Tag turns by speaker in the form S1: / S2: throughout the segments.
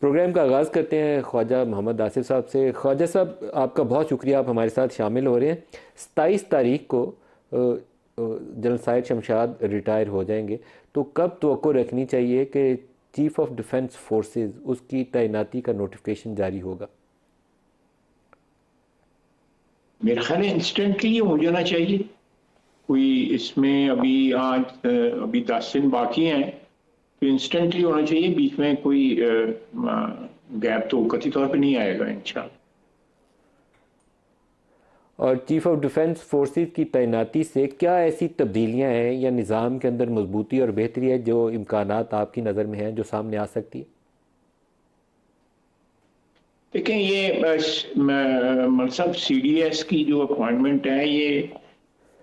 S1: Programme کا آغاز کرتے ہیں خواجہ محمد آصف صاحب سے۔ خواجہ صاحب، آپ کا بہت شکریہ، آپ ہمارے ساتھ شامل ہو رہے ہیں۔ 27 تاریخ کو جنرل سائد شمشاد ریٹائر ہو جائیں گے، تو کب توقع رکھنی چاہیے کہ چیف آف ڈیفنس فورسز اس کی تعیناتی کا نوٹیفیکیشن جاری ہوگا؟
S2: میرا خیال ہے انسٹنٹلی ہو جانا چاہیے۔ کوئی اس میں ابھی 10 دن باقی ہیں تو انسٹنٹلی ہونا چاہیے، بیچ میں کوئی گیپ تو قطعی طور پہ نہیں آئے گا انشاءاللہ۔
S1: اور چیف آف ڈیفنس فورسز کی تعیناتی سے کیا ایسی تبدیلیاں ہیں یا نظام کے اندر مضبوطی اور بہتری ہے جو امکانات آپ کی نظر میں ہیں جو سامنے آ سکتی ہے؟
S2: دیکھیں، یہ مطلب سی ڈی ایس کی جو اپوائنٹمنٹ ہے یہ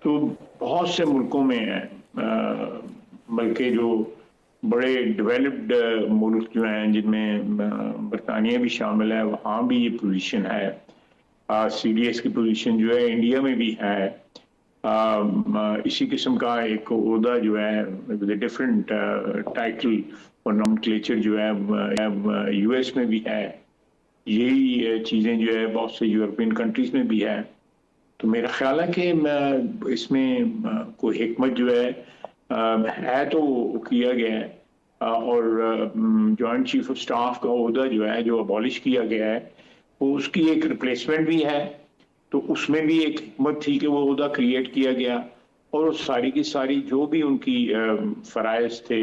S2: تو بہت سے ملکوں میں ہے، بلکہ جو بڑے ڈیولپڈ ملک جو ہیں جن میں برطانیہ بھی شامل ہے وہاں بھی یہ پوزیشن ہے۔ سی ڈی ایس کی پوزیشن جو ہے انڈیا میں بھی ہے۔ اسی قسم کا ایک عہدہ جو ہے ڈفرینٹ ٹائٹل اور نومنکلیچر جو ہے یو ایس میں بھی ہے۔ یہی چیزیں جو ہے بہت سے یورپین کنٹریز میں بھی ہے۔ تو میرا خیال ہے کہ اس میں کوئی حکمت جو ہے تو کیا گیا ہے، اور جوائنٹ چیف آف سٹاف کا عہدہ جو ہے جو ابالش کیا گیا ہے وہ اس کی ایک ریپلیسمنٹ بھی ہے، تو اس میں بھی ایک حکمت تھی کہ وہ عہدہ کریٹ کیا گیا، اور ساری کی ساری جو بھی ان کی فرائض تھے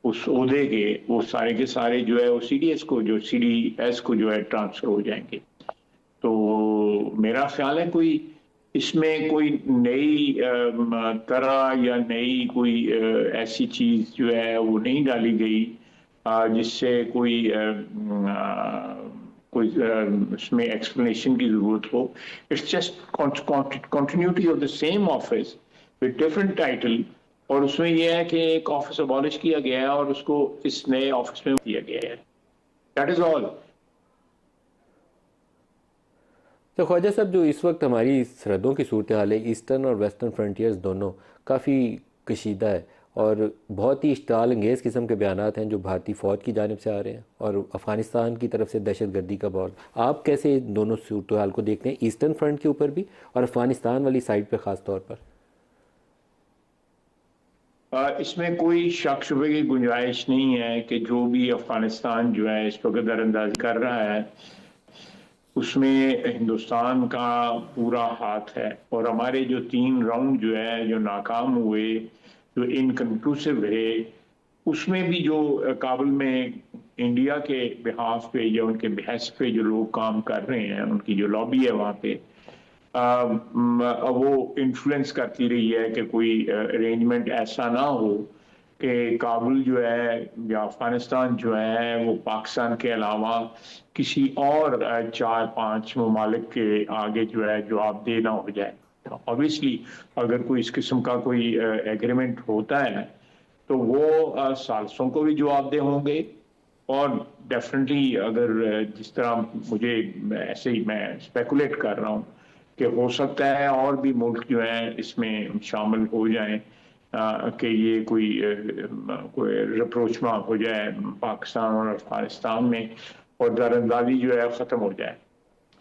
S2: اس عہدے کے وہ سارے کے سارے جو ہے وہ سی ڈی ایس کو جو ہے ٹرانسفر ہو جائیں گے۔ تو میرا خیال ہے کوئی اس میں کوئی نئی طرح یا نئی کوئی ایسی چیز جو ہے وہ نہیں ڈالی گئی جس سے کوئی اس میں ایکسپلینیشن کی ضرورت ہو۔ It's just continuity of the same office with different title, اور اس میں یہ ہے کہ ایک آفس ابالش کیا گیا ہے اور اس کو اس نئے آفس میں کیا گیا ہے۔ دیٹ از آل۔
S1: تو خواجہ صاحب، جو اس وقت ہماری سرحدوں کی صورتحال ہے، ایسٹرن اور ویسٹرن فرنٹیئرز دونوں کافی کشیدہ ہے، اور بہت ہی اشتعال انگیز قسم کے بیانات ہیں جو بھارتی فوج کی جانب سے آ رہے ہیں، اور افغانستان کی طرف سے دہشت گردی کا بہت۔ آپ کیسے دونوں صورتحال کو دیکھتے ہیں، ایسٹرن فرنٹ کے اوپر بھی اور افغانستان والی سائڈ پہ خاص طور پر؟
S2: اس میں کوئی شک شبے کی گنجائش نہیں ہے کہ جو بھی افغانستان جو ہے اس وقت در اندازی کر رہا ہے اس میں ہندوستان کا پورا ہاتھ ہے، اور ہمارے جو 3 راؤنڈ جو ہے جو ناکام ہوئے، جو انکنکلوسیو رہے، اس میں بھی جو کابل میں انڈیا کے بحاف پہ یا ان کے بحث پہ جو لوگ کام کر رہے ہیں، ان کی جو لابی ہے وہاں پہ وہ انفلوئنس کرتی رہی ہے کہ کوئی ارینجمنٹ ایسا نہ ہو کہ کابل جو ہے یا افغانستان جو ہے وہ پاکستان کے علاوہ کسی اور 4-5 ممالک کے آگے جو ہے جواب دہ نہ ہو جائے۔ اوبیسلی اگر کوئی اس قسم کا کوئی ایگریمنٹ ہوتا ہے تو وہ ثالثوں کو بھی جواب دہ ہوں گے، اور ڈیفینیٹلی اگر جس طرح مجھے ایسے ہی میں اسپیکولیٹ کر رہا ہوں کہ ہو سکتا ہے اور بھی ملک جو ہیں اس میں شامل ہو جائیں کہ یہ کوئی رپروچمہ ہو جائے پاکستان اور افغانستان میں، اور در اندازی جو ہے ختم ہو جائے۔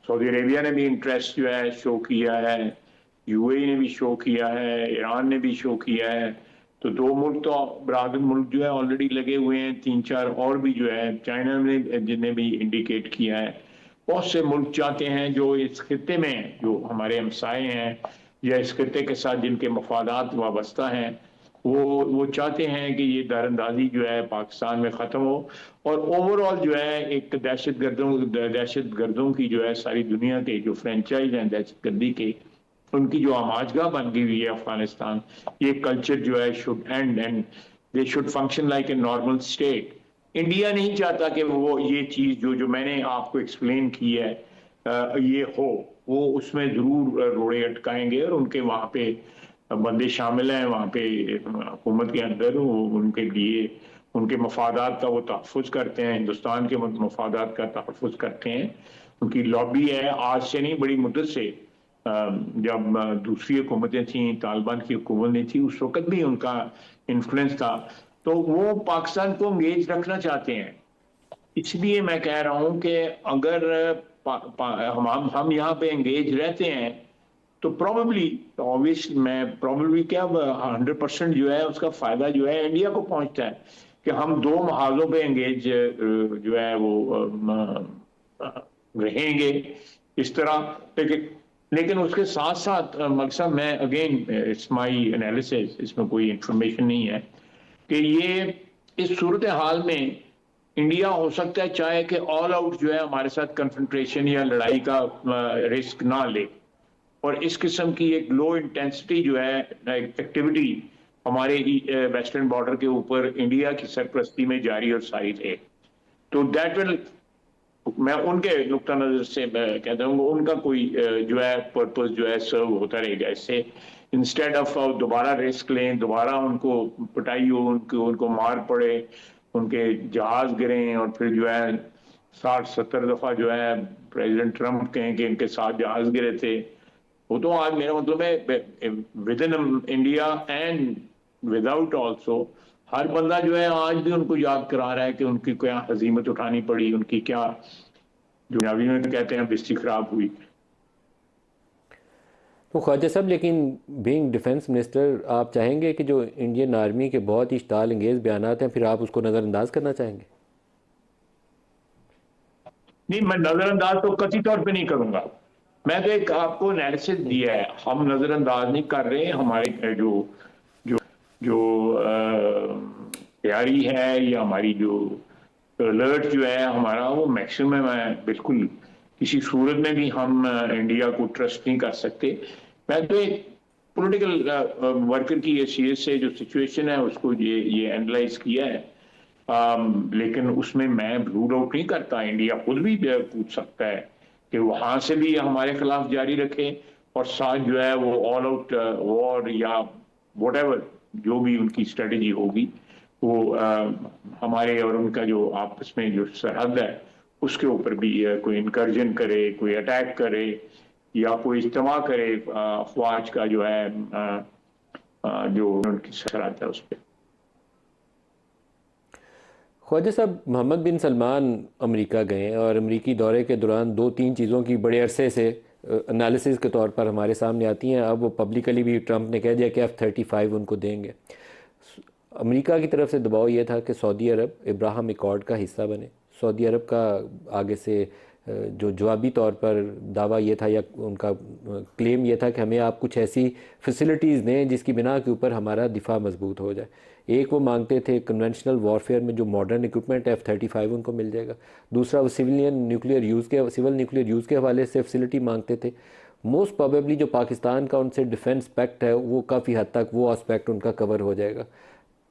S2: سعودی عربیہ نے بھی انٹرسٹ جو ہے شو کیا ہے، یو اے نے بھی شو کیا ہے، ایران نے بھی شو کیا ہے، تو 2 ملک تو برادر ملک جو ہے آلریڈی لگے ہوئے ہیں، 3-4 اور بھی جو ہے، چائنا نے جن نے بھی انڈیکیٹ کیا ہے۔ بہت سے ملک چاہتے ہیں جو اس خطے میں جو ہمارے ہمسائے ہیں یا اس خطے کے ساتھ جن کے مفادات وابستہ ہیں، وہ چاہتے ہیں کہ یہ دار اندازی جو ہے پاکستان میں ختم ہو، اور اوور آل جو ہے ایک دہشت گردوں کی جو ہے ساری دنیا کے جو فرینچائز ہیں دہشت گردی کے، ان کی جو آماجگاہ بن گئی ہوئی ہے افغانستان، یہ کلچر جو ہے should and and they should function like a normal state. India نہیں چاہتا کہ وہ یہ چیز جو میں نے آپ کو ایکسپلین کی ہے یہ ہو، وہ اس میں ضرور روڑے اٹکائیں گے، اور ان کے وہاں پہ بندے شامل ہیں وہاں پہ حکومت کے اندر، ان کے لیے ان کے مفادات کا وہ تحفظ کرتے ہیں، ہندوستان کے مفادات کا تحفظ کرتے ہیں۔ ان کی لابی ہے آج سے نہیں، بڑی مدت سے، جب دوسری حکومتیں تھیں، طالبان کی حکومت نہیں تھی، اس وقت بھی ان کا انفلوئنس تھا، تو وہ پاکستان کو انگیج رکھنا چاہتے ہیں۔ اس لیے میں کہہ رہا ہوں کہ اگر ہم یہاں پہ انگیج رہتے ہیں تو پروبیبلی آبویسلی میں پروبیبلی کیا 100% جو ہے اس کا فائدہ جو ہے انڈیا کو پہنچتا ہے کہ ہم دو محاذوں پہ انگیج جو ہے وہ رہیں گے اس طرح. لیکن اس کے ساتھ ساتھ مقصد میں اگین اٹس مائی انالیسس، اس میں کوئی انفارمیشن نہیں ہے کہ یہ اس صورتحال میں انڈیا ہو سکتا ہے چاہے کہ آل آؤٹ جو ہے ہمارے ساتھ کنفرنٹریشن یا لڑائی کا رسک نہ لے، اور اس قسم کی ایک لو انٹینسٹی جو ہے ایکٹیویٹی ہمارے ویسٹرن بارڈر کے اوپر انڈیا کی سرپرستی میں جاری اور ساری رہے. تو دیٹ ول، میں ان کے نقطہ نظر سے کہتا ہوں ان کا کوئی جو ہے پرپز جو ہے سرو ہوتا رہے گا اس سے، انسٹیڈ آف دوبارہ رسک لیں، دوبارہ ان کو پٹائی ہو، ان کو مار پڑے، ان کے جہاز گریں، اور پھر جو ہے 60-70 دفعہ جو ہے پریزیڈنٹ ٹرمپ کہیں کہ ان کے ساتھ جہاز گرے تھے. وہ تو آج میرا مطلب ہے within India and without also ہر بندہ جو ہے آج بھی ان کو یاد کرا رہا ہے کہ ان کی کیا ہزیمت اٹھانی پڑی، ان کی کیا دنیاوی میں کہتے ہیں بستی خراب ہوئی.
S1: تو خواجہ صاحب، لیکن بینگ ڈیفنس منسٹر آپ چاہیں گے کہ جو انڈین آرمی کے بہت ہی اشتعال انگیز بیانات ہیں پھر آپ اس کو نظر انداز کرنا چاہیں گے؟
S2: نہیں، میں نظر انداز تو قطعی طور پہ نہیں کروں گا. میں تو ایک آپ کو انالیسس دیا ہے، ہم نظر انداز نہیں کر رہے. ہمارے جو جو جو تیاری ہے یا ہماری جو الرٹ جو ہے ہمارا، وہ میکسیمم ہے. بالکل کسی صورت میں بھی ہم انڈیا کو ٹرسٹ نہیں کر سکتے. میں تو ایک پولیٹیکل ورکر کی حیثیت سے جو سچویشن ہے اس کو یہ اینالائز کیا ہے. لیکن اس میں رول آؤٹ نہیں کرتا، انڈیا خود بھی پوچھ سکتا ہے کہ وہاں سے بھی ہمارے خلاف جاری رکھے، اور ساتھ جو ہے وہ آل آؤٹ وار یا واٹ ایور جو بھی ان کی اسٹریٹجی ہوگی وہ ہمارے اور ان کا جو آپس میں جو سرحد ہے اس کے اوپر بھی کوئی انکرجن کرے، کوئی اٹیک کرے، یا کوئی اجتماع کرے افواج کا جو ہے جو ان کی سرحد ہے اس پہ.
S1: خواجہ صاحب، محمد بن سلمان امریکہ گئے اور امریکی دورے کے دوران 2-3 چیزوں کی بڑے عرصے سے انالیسز کے طور پر ہمارے سامنے آتی ہیں. اب وہ پبلکلی بھی ٹرمپ نے کہہ دیا کہ F-35 ان کو دیں گے. امریکہ کی طرف سے دباؤ یہ تھا کہ سعودی عرب ابراہم ایکارڈ کا حصہ بنے. سعودی عرب کا آگے سے جو جوابی طور پر دعویٰ یہ تھا یا ان کا کلیم یہ تھا کہ ہمیں آپ کچھ ایسی فیسلٹیز دیں جس کی بنا کے اوپر ہمارا دفاع مضبوط ہو جائے. ایک وہ مانگتے تھے کنونشنل وارفیئر میں جو ماڈرن ایکوپمنٹ F-35 ان کو مل جائے گا. دوسرا وہ سول نیوکلیئر یوز کے حوالے سے فیسلٹی مانگتے تھے. موسٹ پروبیبلی جو پاکستان کا ان سے ڈیفنس پیکٹ ہے وہ کافی حد تک وہ اسپیکٹ ان کا کور ہو جائے گا.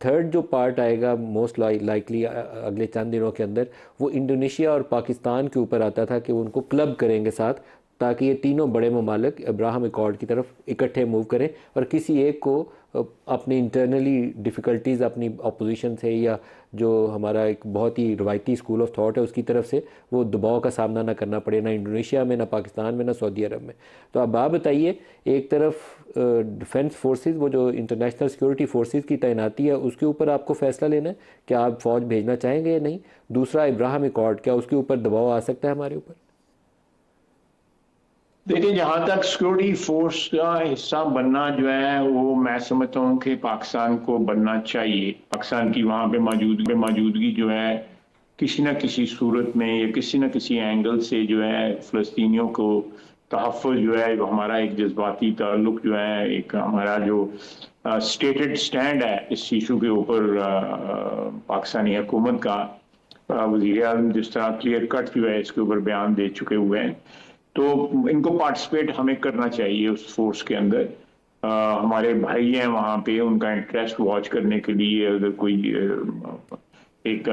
S1: تھرڈ جو پارٹ آئے گا موسٹ لائکلی اگلے چند دنوں کے اندر، وہ انڈونیشیا اور پاکستان کے اوپر آتا تھا کہ وہ ان کو کلب کریں گے ساتھ، تاکہ یہ تینوں بڑے ممالک ابراہم ایکارڈ کی طرف اکٹھے موو کریں اور کسی ایک کو اپنی انٹرنلی ڈیفیکلٹیز اپنی اپوزیشن سے یا جو ہمارا ایک بہت ہی روایتی اسکول آف تھاٹ ہے اس کی طرف سے وہ دباؤ کا سامنا نہ کرنا پڑے، نہ انڈونیشیا میں، نہ پاکستان میں، نہ سعودی عرب میں. تو اب آپ بتائیے، ایک طرف ڈیفنس فورسز، وہ جو انٹرنیشنل سیکورٹی فورسز کی تعیناتی ہے اس کے اوپر آپ کو فیصلہ لینا ہے کہ آپ فوج بھیجنا چاہیں گے یا نہیں. دوسرا ابراہم ایکارڈ، کیا اس کے اوپر دباؤ آ سکتا ہے ہمارے اوپر؟
S2: دیکھیں، جہاں تک سیکورٹی فورس کا حصہ بننا جو ہے وہ میں سمجھتا ہوں کہ پاکستان کو بننا چاہیے. پاکستان کی وہاں پہ موجودگی جو ہے کسی نہ کسی صورت میں یا کسی نہ کسی اینگل سے جو ہے فلسطینیوں کو تحفظ جو ہے، جو ہمارا ایک جذباتی تعلق جو ہے، ایک ہمارا جو اسٹیٹڈ سٹینڈ ہے اس ایشو کے اوپر پاکستانی حکومت کا، وزیر اعظم جس طرح کلیئر کٹ جو ہے اس کے اوپر بیان دے چکے ہوئے ہیں، تو ان کو پارٹیسپیٹ ہمیں کرنا چاہیے اس فورس کے اندر. ہمارے بھائی ہیں وہاں پہ، ان کا انٹرسٹ واچ کرنے کے لیے اگر کوئی ایک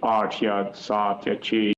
S2: 8 یا 7 یا 6